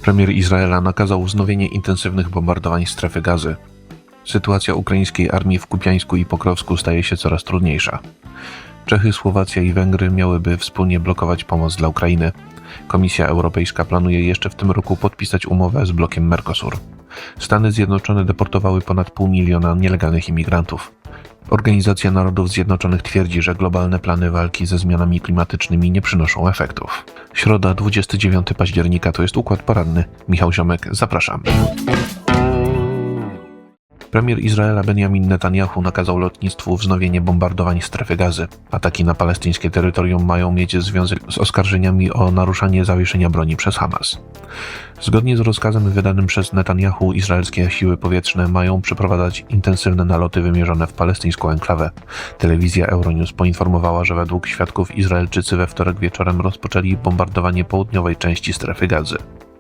Premier Izraela nakazał wznowienie intensywnych bombardowań strefy Gazy. Sytuacja ukraińskiej armii w Kupiańsku i Pokrowsku staje się coraz trudniejsza. Czechy, Słowacja i Węgry miałyby wspólnie blokować pomoc dla Ukrainy. Komisja Europejska planuje jeszcze w tym roku podpisać umowę z blokiem Mercosur. Stany Zjednoczone deportowały ponad 500 000 nielegalnych imigrantów. Organizacja Narodów Zjednoczonych twierdzi, że globalne plany walki ze zmianami klimatycznymi nie przynoszą efektów. Środa, 29 października to jest Układ Poranny. Michał Ziomek, zapraszam. Premier Izraela Benjamin Netanyahu nakazał lotnictwu wznowienie bombardowań strefy Gazy. Ataki na palestyńskie terytorium mają mieć związek z oskarżeniami o naruszanie zawieszenia broni przez Hamas. Zgodnie z rozkazem wydanym przez Netanyahu, izraelskie siły powietrzne mają przeprowadzać intensywne naloty wymierzone w palestyńską enklawę. Telewizja Euronews poinformowała, że według świadków Izraelczycy we wtorek wieczorem rozpoczęli bombardowanie południowej części strefy Gazy.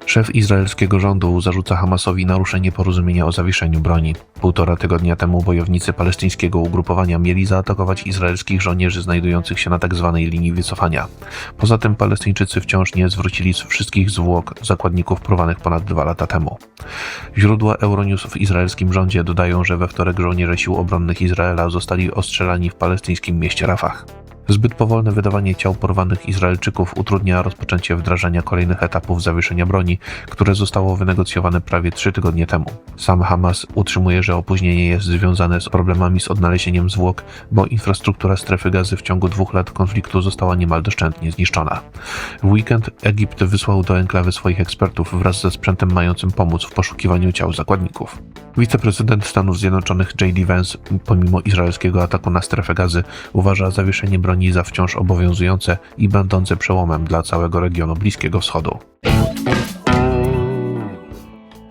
Szef izraelskiego rządu zarzuca Hamasowi naruszenie porozumienia o zawieszeniu broni. 1,5 tygodnia temu bojownicy palestyńskiego ugrupowania mieli zaatakować izraelskich żołnierzy znajdujących się na tzw. linii wycofania. Poza tym Palestyńczycy wciąż nie zwrócili wszystkich zwłok zakładników porwanych ponad 2 lata temu. Źródła Euronews w izraelskim rządzie dodają, że we wtorek żołnierze sił obronnych Izraela zostali ostrzelani w palestyńskim mieście Rafah. Zbyt powolne wydawanie ciał porwanych Izraelczyków utrudnia rozpoczęcie wdrażania kolejnych etapów zawieszenia broni, które zostało wynegocjowane prawie 3 tygodnie temu. Sam Hamas utrzymuje, że opóźnienie jest związane z problemami z odnalezieniem zwłok, bo infrastruktura strefy Gazy w ciągu 2 lat konfliktu została niemal doszczętnie zniszczona. W weekend Egipt wysłał do enklawy swoich ekspertów wraz ze sprzętem mającym pomóc w poszukiwaniu ciał zakładników. Wiceprezydent Stanów Zjednoczonych J.D. Vance, pomimo izraelskiego ataku na strefę Gazy, uważa zawieszenie broni za wciąż obowiązujące i będące przełomem dla całego regionu Bliskiego Wschodu.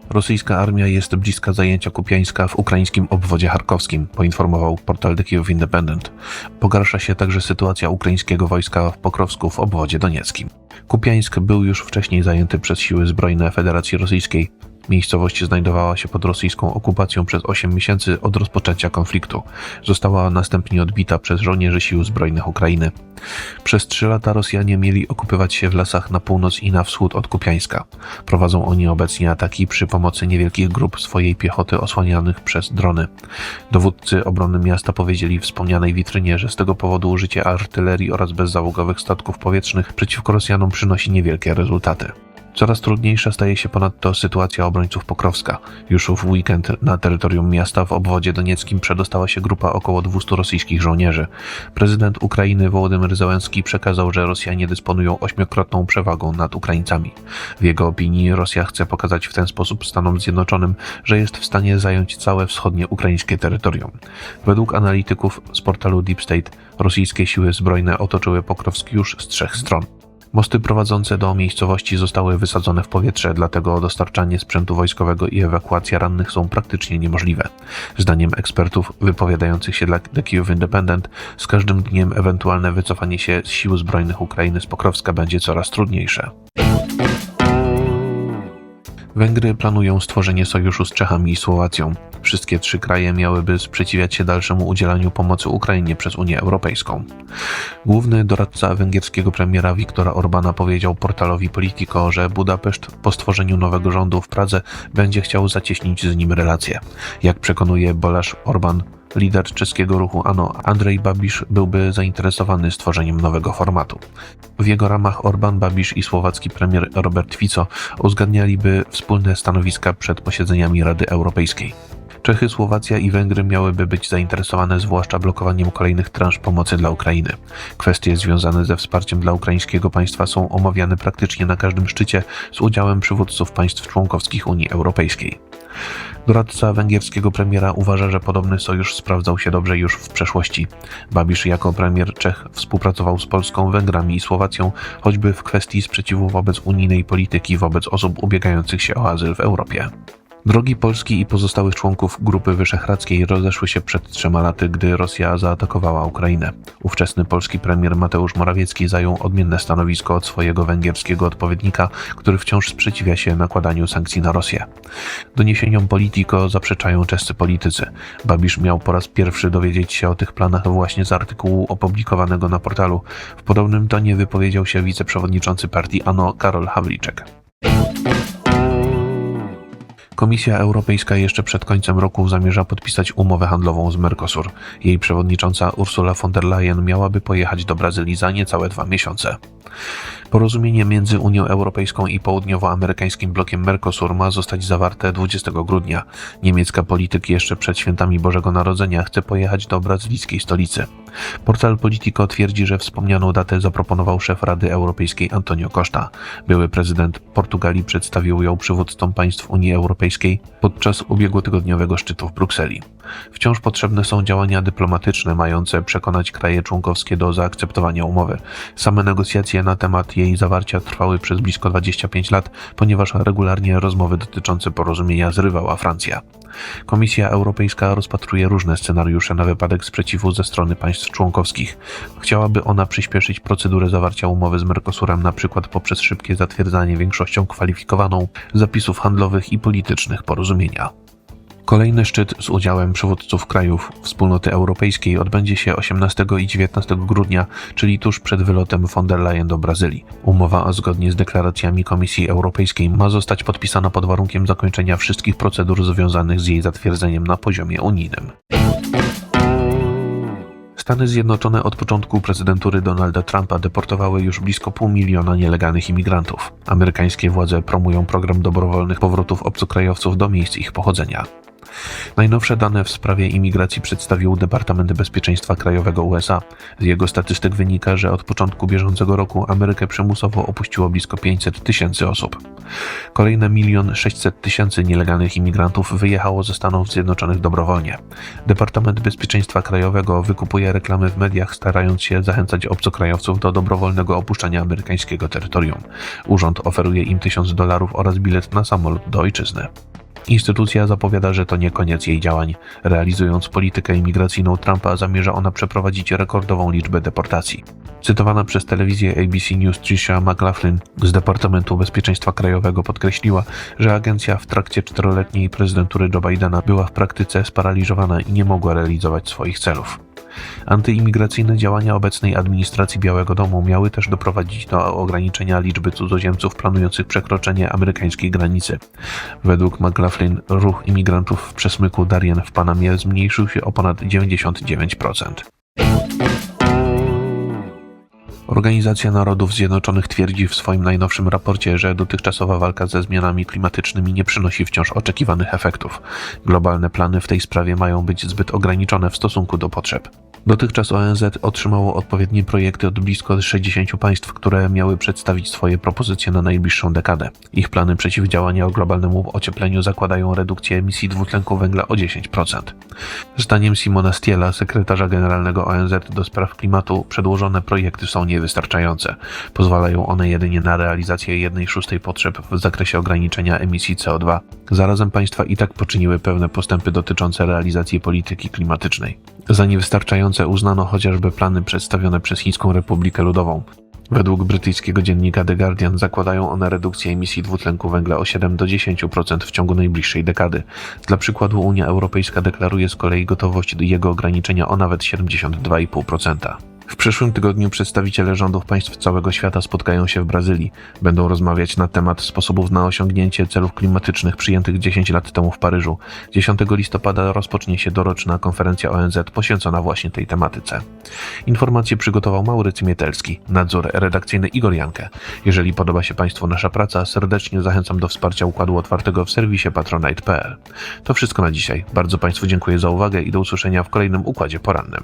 Rosyjska armia jest bliska zajęcia Kupiańska w ukraińskim obwodzie charkowskim, poinformował portal The Kyiv Independent. Pogarsza się także sytuacja ukraińskiego wojska w Pokrowsku w obwodzie donieckim. Kupiańsk był już wcześniej zajęty przez siły zbrojne Federacji Rosyjskiej. Miejscowość znajdowała się pod rosyjską okupacją przez 8 miesięcy od rozpoczęcia konfliktu. Została następnie odbita przez żołnierzy sił zbrojnych Ukrainy. Przez 3 lata Rosjanie mieli okupywać się w lasach na północ i na wschód od Kupiańska. Prowadzą oni obecnie ataki przy pomocy niewielkich grup swojej piechoty osłanianych przez drony. Dowódcy obrony miasta powiedzieli w wspomnianej witrynie, że z tego powodu użycie artylerii oraz bezzałogowych statków powietrznych przeciwko Rosjanom przynosi niewielkie rezultaty. Coraz trudniejsza staje się ponadto sytuacja obrońców Pokrowska. Już w weekend na terytorium miasta w obwodzie donieckim przedostała się grupa około 200 rosyjskich żołnierzy. Prezydent Ukrainy Wołodymyr Zełenski przekazał, że Rosjanie dysponują 8-krotną przewagą nad Ukraińcami. W jego opinii Rosja chce pokazać w ten sposób Stanom Zjednoczonym, że jest w stanie zająć całe wschodnie ukraińskie terytorium. Według analityków z portalu Deep State rosyjskie siły zbrojne otoczyły Pokrowsk już z 3 stron. Mosty prowadzące do miejscowości zostały wysadzone w powietrze, dlatego dostarczanie sprzętu wojskowego i ewakuacja rannych są praktycznie niemożliwe. Zdaniem ekspertów wypowiadających się dla The Kyiv Independent, z każdym dniem ewentualne wycofanie się z sił zbrojnych Ukrainy z Pokrowska będzie coraz trudniejsze. Węgry planują stworzenie sojuszu z Czechami i Słowacją. Wszystkie 3 kraje miałyby sprzeciwiać się dalszemu udzielaniu pomocy Ukrainie przez Unię Europejską. Główny doradca węgierskiego premiera Viktora Orbana powiedział portalowi Politico, że Budapeszt po stworzeniu nowego rządu w Pradze będzie chciał zacieśnić z nim relacje. Jak przekonuje Balázs Orbán, lider czeskiego ruchu ANO Andrzej Babiš byłby zainteresowany stworzeniem nowego formatu. W jego ramach Orbán, Babiš i słowacki premier Robert Fico uzgadnialiby wspólne stanowiska przed posiedzeniami Rady Europejskiej. Czechy, Słowacja i Węgry miałyby być zainteresowane zwłaszcza blokowaniem kolejnych transz pomocy dla Ukrainy. Kwestie związane ze wsparciem dla ukraińskiego państwa są omawiane praktycznie na każdym szczycie z udziałem przywódców państw członkowskich Unii Europejskiej. Doradca węgierskiego premiera uważa, że podobny sojusz sprawdzał się dobrze już w przeszłości. Babiš jako premier Czech współpracował z Polską, Węgrami i Słowacją, choćby w kwestii sprzeciwu wobec unijnej polityki wobec osób ubiegających się o azyl w Europie. Drogi Polski i pozostałych członków Grupy Wyszehradzkiej rozeszły się przed 3 laty, gdy Rosja zaatakowała Ukrainę. Ówczesny polski premier Mateusz Morawiecki zajął odmienne stanowisko od swojego węgierskiego odpowiednika, który wciąż sprzeciwia się nakładaniu sankcji na Rosję. Doniesieniom Politico zaprzeczają czescy politycy. Babiš miał po raz pierwszy dowiedzieć się o tych planach właśnie z artykułu opublikowanego na portalu. W podobnym tonie wypowiedział się wiceprzewodniczący partii ANO Karol Havlíček. Komisja Europejska jeszcze przed końcem roku zamierza podpisać umowę handlową z Mercosur. Jej przewodnicząca Ursula von der Leyen miałaby pojechać do Brazylii za niecałe 2 miesiące. Porozumienie między Unią Europejską i południowoamerykańskim blokiem Mercosur ma zostać zawarte 20 grudnia. Niemiecka polityk jeszcze przed świętami Bożego Narodzenia chce pojechać do brazylijskiej stolicy. Portal Politico twierdzi, że wspomnianą datę zaproponował szef Rady Europejskiej Antonio Costa. Były prezydent Portugalii przedstawił ją przywódcom państw Unii Europejskiej podczas ubiegłotygodniowego szczytu w Brukseli. Wciąż potrzebne są działania dyplomatyczne mające przekonać kraje członkowskie do zaakceptowania umowy. Same negocjacje na temat jej zawarcia trwały przez blisko 25 lat, ponieważ regularnie rozmowy dotyczące porozumienia zrywała Francja. Komisja Europejska rozpatruje różne scenariusze na wypadek sprzeciwu ze strony państw członkowskich. Chciałaby ona przyspieszyć procedurę zawarcia umowy z Mercosurem, np. poprzez szybkie zatwierdzanie większością kwalifikowaną zapisów handlowych i politycznych porozumienia. Kolejny szczyt z udziałem przywódców krajów Wspólnoty Europejskiej odbędzie się 18 i 19 grudnia, czyli tuż przed wylotem von der Leyen do Brazylii. Umowa, a zgodnie z deklaracjami Komisji Europejskiej, ma zostać podpisana pod warunkiem zakończenia wszystkich procedur związanych z jej zatwierdzeniem na poziomie unijnym. Stany Zjednoczone od początku prezydentury Donalda Trumpa deportowały już blisko 500 000 nielegalnych imigrantów. Amerykańskie władze promują program dobrowolnych powrotów obcokrajowców do miejsc ich pochodzenia. Najnowsze dane w sprawie imigracji przedstawił Departament Bezpieczeństwa Krajowego USA. Z jego statystyk wynika, że od początku bieżącego roku Amerykę przymusowo opuściło blisko 500 000 osób. Kolejne 1 600 000 nielegalnych imigrantów wyjechało ze Stanów Zjednoczonych dobrowolnie. Departament Bezpieczeństwa Krajowego wykupuje reklamy w mediach, starając się zachęcać obcokrajowców do dobrowolnego opuszczania amerykańskiego terytorium. Urząd oferuje im $1000 oraz bilet na samolot do ojczyzny. Instytucja zapowiada, że to nie koniec jej działań. Realizując politykę imigracyjną Trumpa, zamierza ona przeprowadzić rekordową liczbę deportacji. Cytowana przez telewizję ABC News Tricia McLaughlin z Departamentu Bezpieczeństwa Krajowego podkreśliła, że agencja w trakcie 4-letniej prezydentury Joe Bidena była w praktyce sparaliżowana i nie mogła realizować swoich celów. Antyimigracyjne działania obecnej administracji Białego Domu miały też doprowadzić do ograniczenia liczby cudzoziemców planujących przekroczenie amerykańskiej granicy. Według McLaughlin ruch imigrantów w przesmyku Darien w Panamie zmniejszył się o ponad 99%. Organizacja Narodów Zjednoczonych twierdzi w swoim najnowszym raporcie, że dotychczasowa walka ze zmianami klimatycznymi nie przynosi wciąż oczekiwanych efektów. Globalne plany w tej sprawie mają być zbyt ograniczone w stosunku do potrzeb. Dotychczas ONZ otrzymało odpowiednie projekty od blisko 60 państw, które miały przedstawić swoje propozycje na najbliższą dekadę. Ich plany przeciwdziałania globalnemu ociepleniu zakładają redukcję emisji dwutlenku węgla o 10%. Zdaniem Simona Stiela, sekretarza generalnego ONZ do spraw klimatu, przedłożone projekty są niewystarczające. Pozwalają one jedynie na realizację 1/6 potrzeb w zakresie ograniczenia emisji CO2. Zarazem państwa i tak poczyniły pewne postępy dotyczące realizacji polityki klimatycznej. Za niewystarczające uznano chociażby plany przedstawione przez Chińską Republikę Ludową. Według brytyjskiego dziennika The Guardian zakładają one redukcję emisji dwutlenku węgla o 7 do 10% w ciągu najbliższej dekady. Dla przykładu Unia Europejska deklaruje z kolei gotowość do jego ograniczenia o nawet 72,5%. W przyszłym tygodniu przedstawiciele rządów państw całego świata spotkają się w Brazylii. Będą rozmawiać na temat sposobów na osiągnięcie celów klimatycznych przyjętych 10 lat temu w Paryżu. 10 listopada rozpocznie się doroczna konferencja ONZ poświęcona właśnie tej tematyce. Informacje przygotował Maurycy Mietelski, nadzór redakcyjny Igor Jankę. Jeżeli podoba się Państwu nasza praca, serdecznie zachęcam do wsparcia Układu Otwartego w serwisie patronite.pl. To wszystko na dzisiaj. Bardzo Państwu dziękuję za uwagę i do usłyszenia w kolejnym Układzie Porannym.